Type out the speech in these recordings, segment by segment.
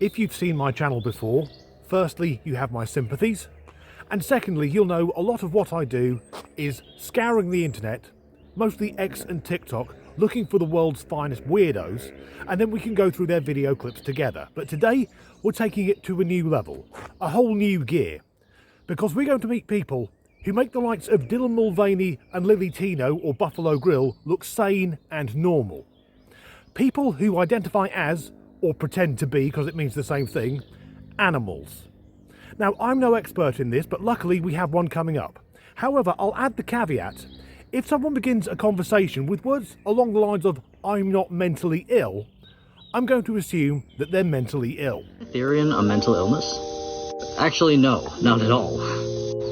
If you've seen my channel before, firstly, you have my sympathies, and secondly, you'll know a lot of what I do is scouring the internet, mostly X and TikTok, looking for the world's finest weirdos, and then we can go through their video clips together. But today, we're taking it to a new level, a whole new gear, because we're going to meet people who make the likes of Dylan Mulvaney and Lily Tino or Buffalo Grill look sane and normal. People who identify as, or pretend to be, because it means the same thing, animals. Now, I'm no expert in this, but luckily we have one coming up. However, I'll add the caveat: if someone begins a conversation with words along the lines of "I'm not mentally ill," I'm going to assume that they're mentally ill. Therian a mental illness? Actually, no, not at all.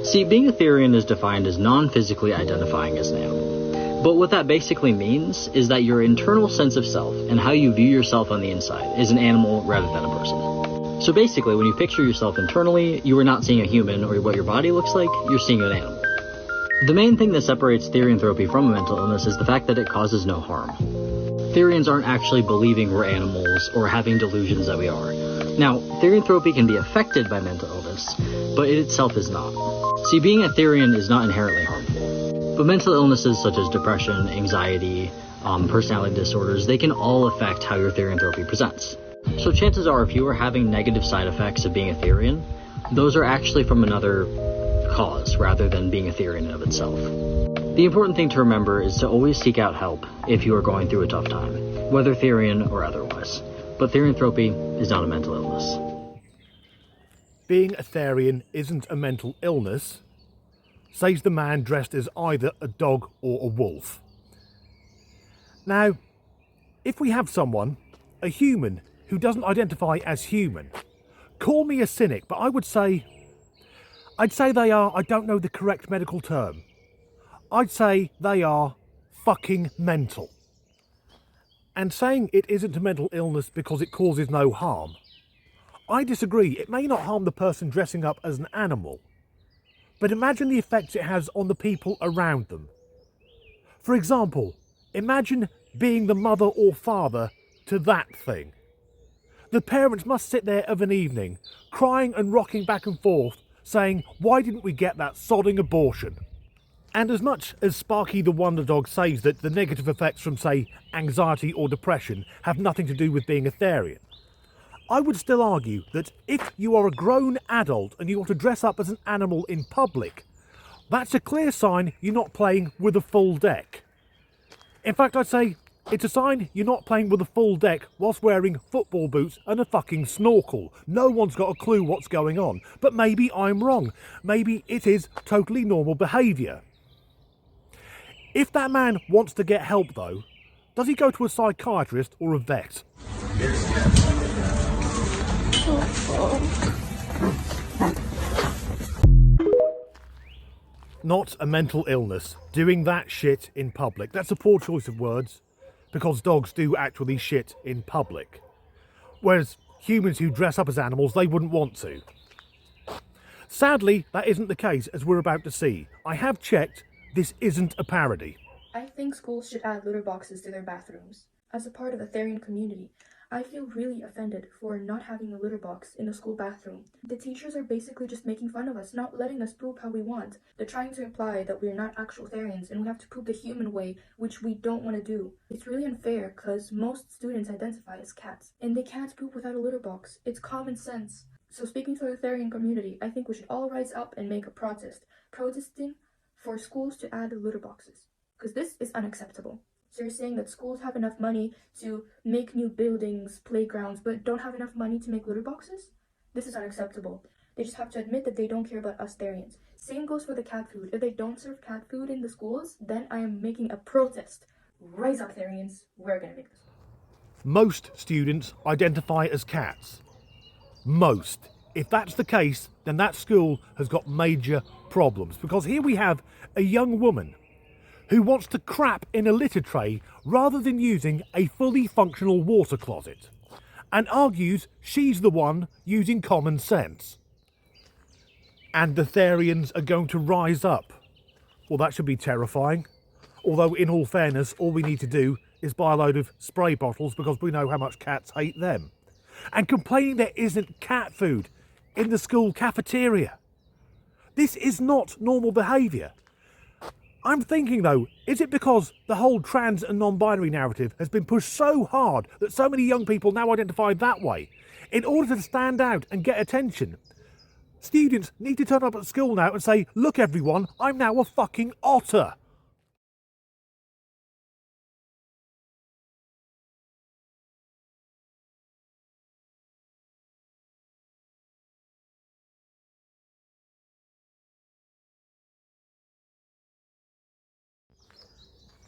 See, being a therian is defined as non-physically identifying as an animal. But what that basically means is that your internal sense of self and how you view yourself on the inside is an animal rather than a person. So basically, when you picture yourself internally, you are not seeing a human or what your body looks like, you're seeing an animal. The main thing that separates therianthropy from a mental illness is the fact that it causes no harm. Therians aren't actually believing we're animals or having delusions that we are. Now, therianthropy can be affected by mental illness, but it itself is not. See, being a therian is not inherently harmful. But mental illnesses such as depression, anxiety, personality disorders, they can all affect how your therianthropy presents. So chances are, if you are having negative side effects of being a therian, those are actually from another cause rather than being a therian in of itself. The important thing to remember is to always seek out help if you are going through a tough time, whether therian or otherwise. But therianthropy is not a mental illness. Being a therian isn't a mental illness, says the man dressed as either a dog or a wolf. Now, if we have someone, a human, who doesn't identify as human, call me a cynic, but I'd say they are, I don't know the correct medical term, I'd say they are fucking mental. And saying it isn't a mental illness because it causes no harm, I disagree. It may not harm the person dressing up as an animal, but imagine the effects it has on the people around them. For example, imagine being the mother or father to that thing. The parents must sit there of an evening, crying and rocking back and forth, saying, "Why didn't we get that sodding abortion?" And as much as Sparky the Wonder Dog says that the negative effects from, say, anxiety or depression have nothing to do with being a therian, I would still argue that if you are a grown adult and you want to dress up as an animal in public, that's a clear sign you're not playing with a full deck. In fact, I'd say it's a sign you're not playing with a full deck whilst wearing football boots and a fucking snorkel. No one's got a clue what's going on. But maybe I'm wrong. Maybe it is totally normal behaviour. If that man wants to get help though, does he go to a psychiatrist or a vet? Not a mental illness. Doing that shit in public. That's a poor choice of words, because dogs do actually shit in public. Whereas humans who dress up as animals, they wouldn't want to. Sadly, that isn't the case, as we're about to see. I have checked, this isn't a parody. I think schools should add litter boxes to their bathrooms. As a part of the therian community, I feel really offended for not having a litter box in the school bathroom. The teachers are basically just making fun of us, not letting us poop how we want. They're trying to imply that we're not actual therians and we have to poop the human way, which we don't want to do. It's really unfair because most students identify as cats, and they can't poop without a litter box. It's common sense. So speaking for the therian community, I think we should all rise up and make a protesting for schools to add litter boxes, because this is unacceptable. So you're saying that schools have enough money to make new buildings, playgrounds, but don't have enough money to make litter boxes? This is unacceptable. They just have to admit that they don't care about us therians. Same goes for the cat food. If they don't serve cat food in the schools, then I am making a protest. Rise up, therians. We're gonna make this. Most students identify as cats. Most. If that's the case, then that school has got major problems, because here we have a young woman who wants to crap in a litter tray rather than using a fully functional water closet, and argues she's the one using common sense. And the therians are going to rise up. Well, that should be terrifying. Although, in all fairness, all we need to do is buy a load of spray bottles, because we know how much cats hate them. and complaining there isn't cat food in the school cafeteria. This is not normal behaviour. I'm thinking though, is it because the whole trans and non-binary narrative has been pushed so hard that so many young people now identify that way? In order to stand out and get attention, students need to turn up at school now and say, look everyone, I'm now a fucking otter.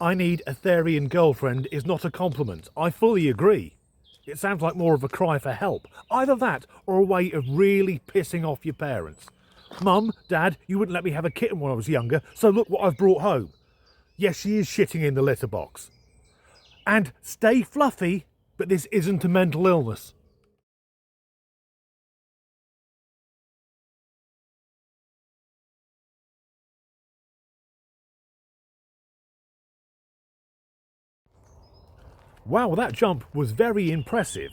I need a therian girlfriend is not a compliment. I fully agree. It sounds like more of a cry for help. Either that or a way of really pissing off your parents. Mum, Dad, you wouldn't let me have a kitten when I was younger, so look what I've brought home. Yes, she is shitting in the litter box. And stay fluffy, but this isn't a mental illness. Wow, that jump was very impressive.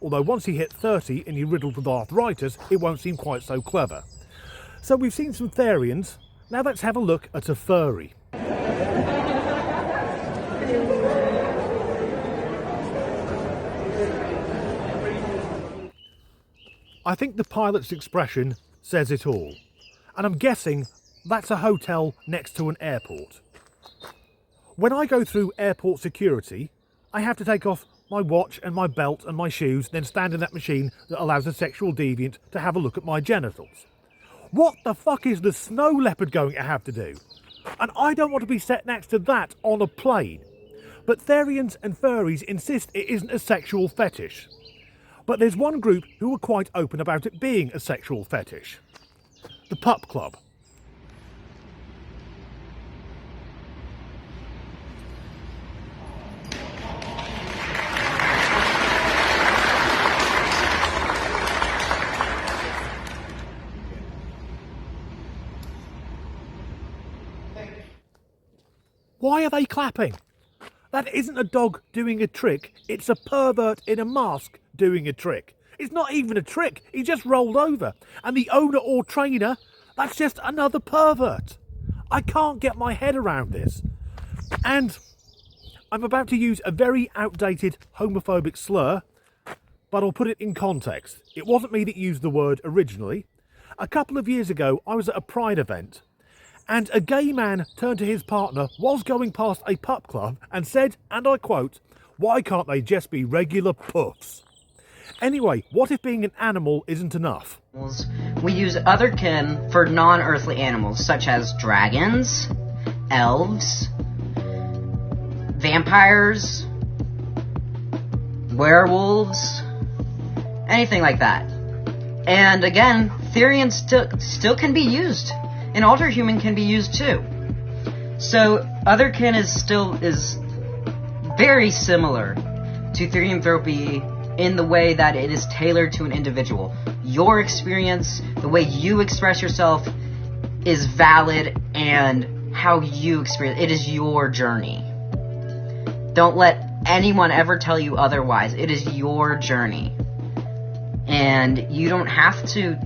Although once you hit 30 and you're riddled with arthritis, it won't seem quite so clever. So we've seen some therians, now let's have a look at a furry. I think the pilot's expression says it all. And I'm guessing that's a hotel next to an airport. When I go through airport security, I have to take off my watch and my belt and my shoes, then stand in that machine that allows a sexual deviant to have a look at my genitals. What the fuck is the snow leopard going to have to do? And I don't want to be set next to that on a plane. But therians and furries insist it isn't a sexual fetish. But there's one group who are quite open about it being a sexual fetish. The Pup Club. Why are they clapping? That isn't a dog doing a trick, it's a pervert in a mask doing a trick. It's not even a trick, he just rolled over. And the owner or trainer, that's just another pervert. I can't get my head around this. And I'm about to use a very outdated homophobic slur, but I'll put it in context. It wasn't me that used the word originally. A couple of years ago, I was at a Pride event, and a gay man turned to his partner whilst going past a pup club and said, and I quote, "Why can't they just be regular puffs?" Anyway, what if being an animal isn't enough? We use Otherkin for non-earthly animals, such as dragons, elves, vampires, werewolves, anything like that. And again, therians still can be used. An alter human can be used too. So Otherkin is very similar to therianthropy in the way that it is tailored to an individual. Your experience, the way you express yourself, is valid, and how you experience it is your journey. Don't let anyone ever tell you otherwise. It is your journey. And you don't have to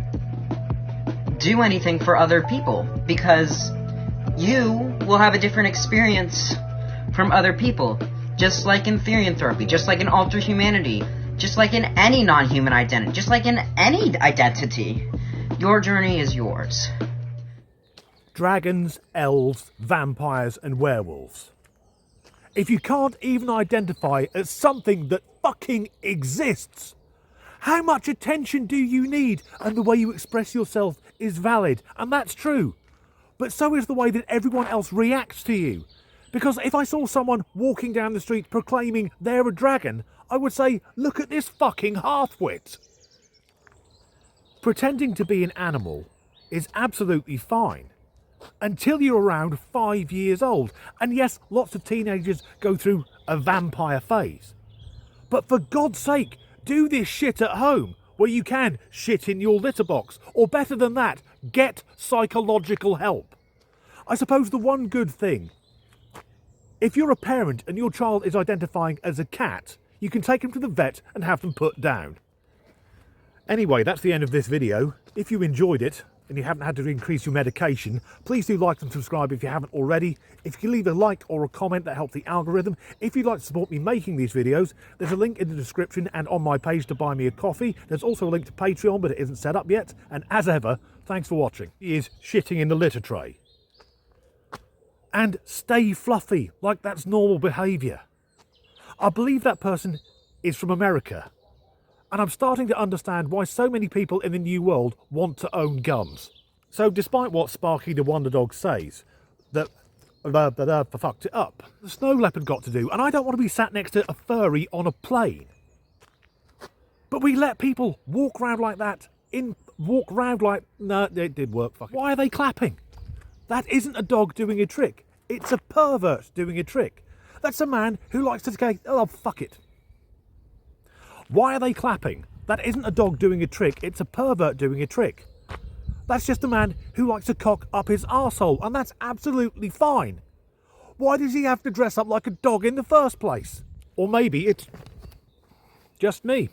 do anything for other people, because you will have a different experience from other people, just like in therianthropy, just like in alter humanity, just like in any non-human identity, just like in any identity. Your journey is yours. Dragons, elves, vampires and werewolves. If you can't even identify as something that fucking exists, how much attention do you need? And the way you express yourself is valid, and that's true. But so is the way that everyone else reacts to you. Because if I saw someone walking down the street proclaiming they're a dragon, I would say, look at this fucking half-wit. Pretending to be an animal is absolutely fine. Until you're around 5 years old. And yes, lots of teenagers go through a vampire phase. But for God's sake, do this shit at home, where you can shit in your litter box, or better than that, get psychological help. I suppose the one good thing, if you're a parent and your child is identifying as a cat, you can take them to the vet and have them put down. Anyway, that's the end of this video. If you enjoyed it and you haven't had to increase your medication, please do like and subscribe if you haven't already. If you leave a like or a comment, that helps the algorithm. If you'd like to support me making these videos, there's a link in the description and on my page to buy me a coffee. There's also a link to Patreon, but it isn't set up yet. And as ever, thanks for watching. He is shitting in the litter tray. And stay fluffy, like that's normal behaviour. I believe that person is from America. And I'm starting to understand why so many people in the New World want to own guns. So despite what Sparky the Wonder Dog says, that fucked it up, the snow leopard got to do, and I don't want to be sat next to a furry on a plane. But we let people walk around like that, no, it did work, fuck it. Why are they clapping? That isn't a dog doing a trick. It's a pervert doing a trick. That's a man who likes to go, oh, fuck it. Why are they clapping? That isn't a dog doing a trick, it's a pervert doing a trick. That's just a man who likes to cock up his arsehole, and that's absolutely fine. Why does he have to dress up like a dog in the first place? Or maybe it's just me.